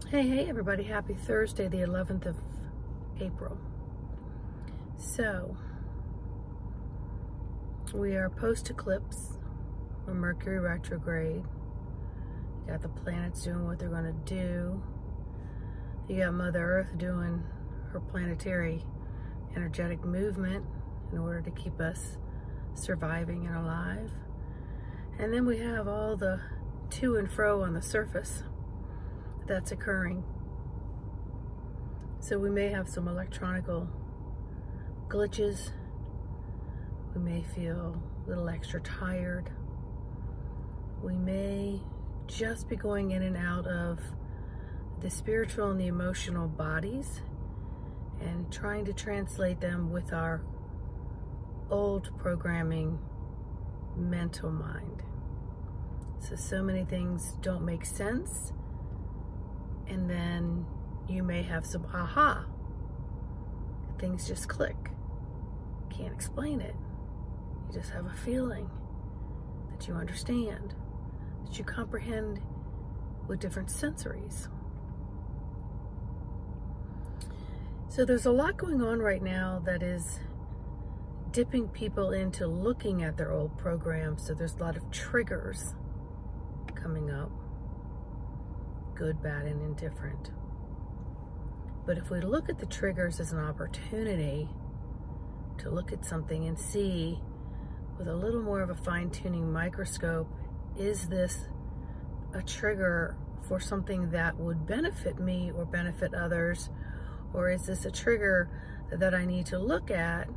Hey everybody, happy Thursday, the 11th of April. So, we are post-eclipse, or Mercury retrograde. You got the planets doing what they're going to do. You got Mother Earth doing her planetary energetic movement in order to keep us surviving and alive. And then we have all the to and fro on the surface that's occurring. So we may have some electronical glitches. We may feel a little extra tired. We may just be going in and out of the spiritual and the emotional bodies and trying to translate them with our old programming mental mind. So many things don't make sense, and then you may have some aha. Things just click. Can't explain it. You just have a feeling that you understand, that you comprehend with different sensories. So there's a lot going on right now that is dipping people into looking at their old programs. So there's a lot of triggers coming up, good, bad, and indifferent. But if we look at the triggers as an opportunity to look at something and see with a little more of a fine-tuning microscope, is this a trigger for something that would benefit me or benefit others? Or is this a trigger that I need to look at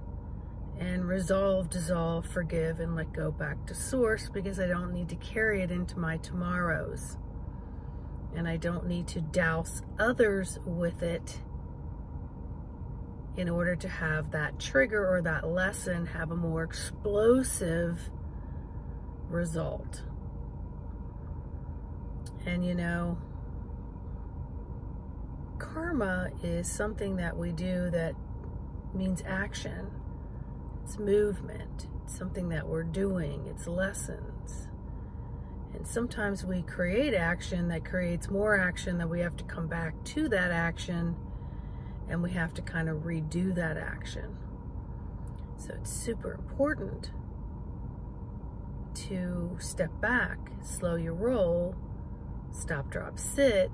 and resolve, dissolve, forgive, and let go back to source, because I don't need to carry it into my tomorrows. And I don't need to douse others with it in order to have that trigger or that lesson have a more explosive result. And you know, karma is something that we do that means action. It's movement. It's something that we're doing. It's lessons. And sometimes we create action that creates more action, that we have to come back to that action and we have to kind of redo that action. So it's super important to step back, slow your roll, stop, drop, sit,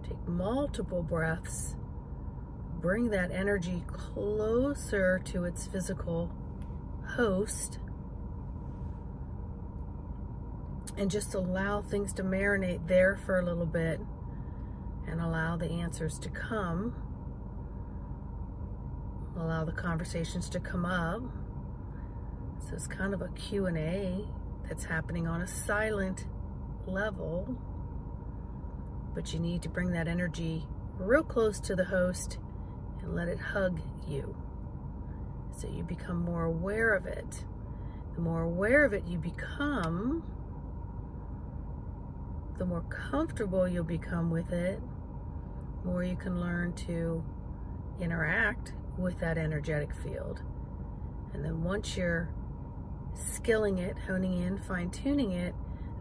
take multiple breaths, bring that energy closer to its physical host, and just allow things to marinate there for a little bit and allow the answers to come, allow the conversations to come up. So it's kind of a Q&A that's happening on a silent level, but you need to bring that energy real close to the host and let it hug you, so you become more aware of it. The more aware of it you become, the more comfortable you'll become with it, the more you can learn to interact with that energetic field. And then once you're skilling it, honing in, fine-tuning it,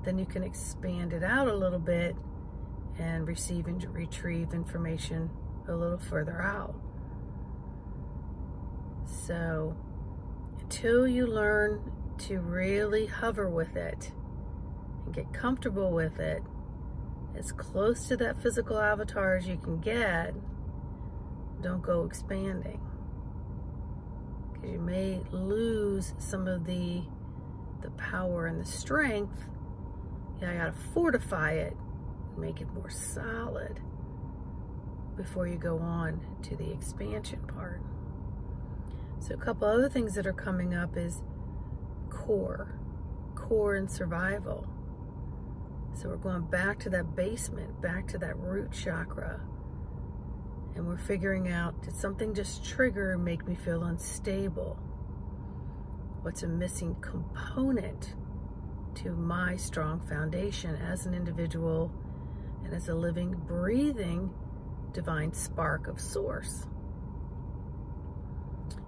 then you can expand it out a little bit and receive and retrieve information a little further out. So until you learn to really hover with it and get comfortable with it, as close to that physical avatar as you can get, don't go expanding, because you may lose some of the power and the strength. I gotta fortify it, make it more solid before you go on to the expansion part. So a couple other things that are coming up is core and survival. So we're going back to that basement, back to that root chakra, and we're figuring out, did something just trigger and make me feel unstable? What's a missing component to my strong foundation as an individual and as a living, breathing, divine spark of source?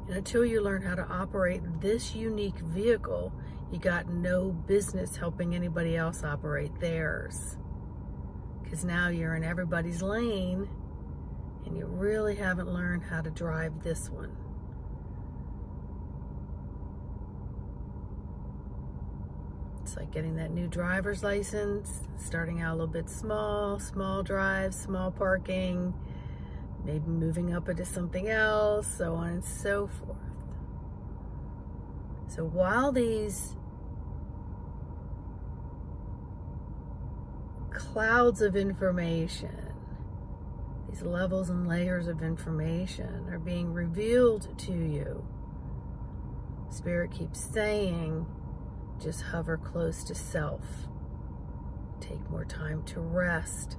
And until you learn how to operate this unique vehicle, you got no business helping anybody else operate theirs. because now you're in everybody's lane and you really haven't learned how to drive this one. It's like getting that new driver's license, starting out a little bit small drive, small parking, maybe moving up into something else, so on and so forth. So while these clouds of information, these levels and layers of information are being revealed to you, Spirit keeps saying, just hover close to self. Take more time to rest.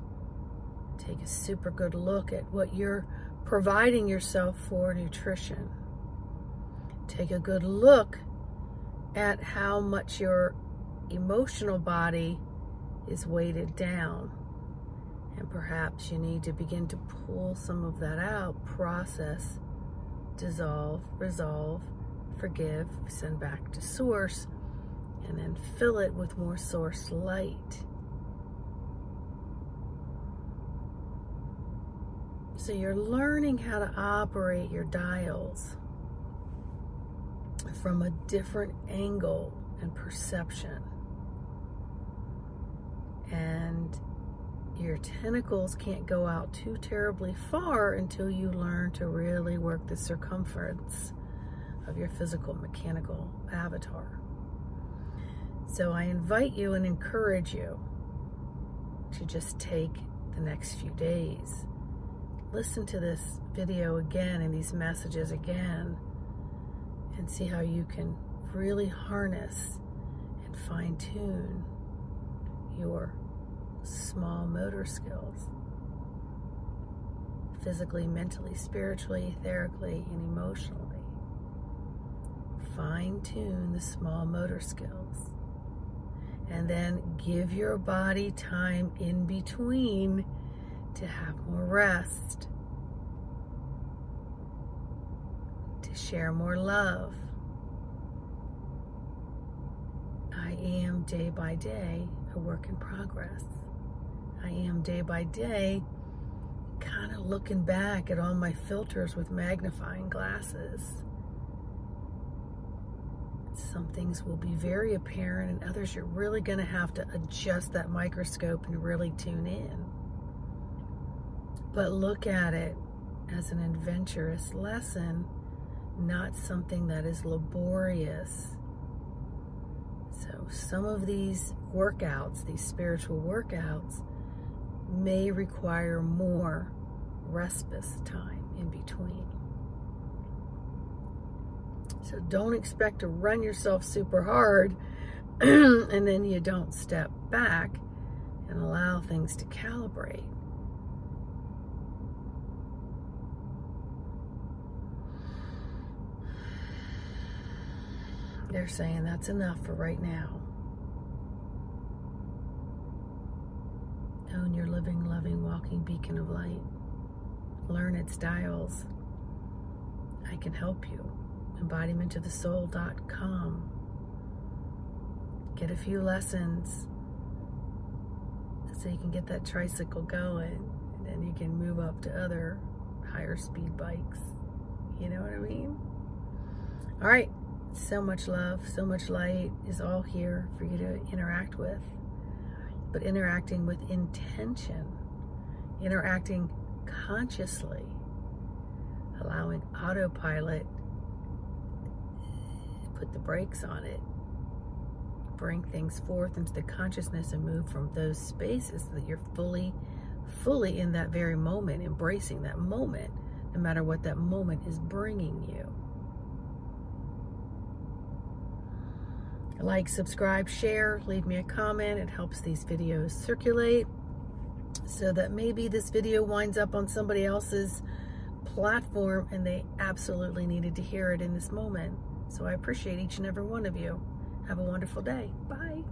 Take a super good look at what you're providing yourself for nutrition. Take a good look at how much your emotional body is weighted down. And perhaps you need to begin to pull some of that out, process, dissolve, resolve, forgive, send back to source, and then fill it with more source light. So you're learning how to operate your dials from a different angle and perception. And your tentacles can't go out too terribly far until you learn to really work the circumference of your physical mechanical avatar. So I invite you and encourage you to just take the next few days. Listen to this video again and these messages again and see how you can really harness and fine-tune your small motor skills. Physically, mentally, spiritually, etherically, and emotionally. Fine-tune the small motor skills. And then give your body time in between to have more rest, to share more love. I am day by day a work in progress. I am day by day kind of looking back at all my filters with magnifying glasses. Some things will be very apparent, and others you're really going to have to adjust that microscope and really tune in. But look at it as an adventurous lesson, not something that is laborious. So some of these workouts, these spiritual workouts, may require more respite time in between. So don't expect to run yourself super hard and then you don't step back and allow things to calibrate. They're saying that's enough for right now. Own your living, loving, walking beacon of light. Learn its dials. I can help you. embodimentofthesoul.com. Get a few lessons so you can get that tricycle going, and then you can move up to other higher speed bikes. You know what I mean? All right. So much love, so much light is all here for you to interact with, but interacting with intention, interacting consciously, allowing autopilot, put the brakes on it, bring things forth into the consciousness and move from those spaces so that you're fully in that very moment, embracing that moment, no matter what that moment is bringing you. Like, subscribe, share, leave me a comment. It helps these videos circulate so that maybe this video winds up on somebody else's platform and they absolutely needed to hear it in this moment. So I appreciate each and every one of you. Have a wonderful day. Bye.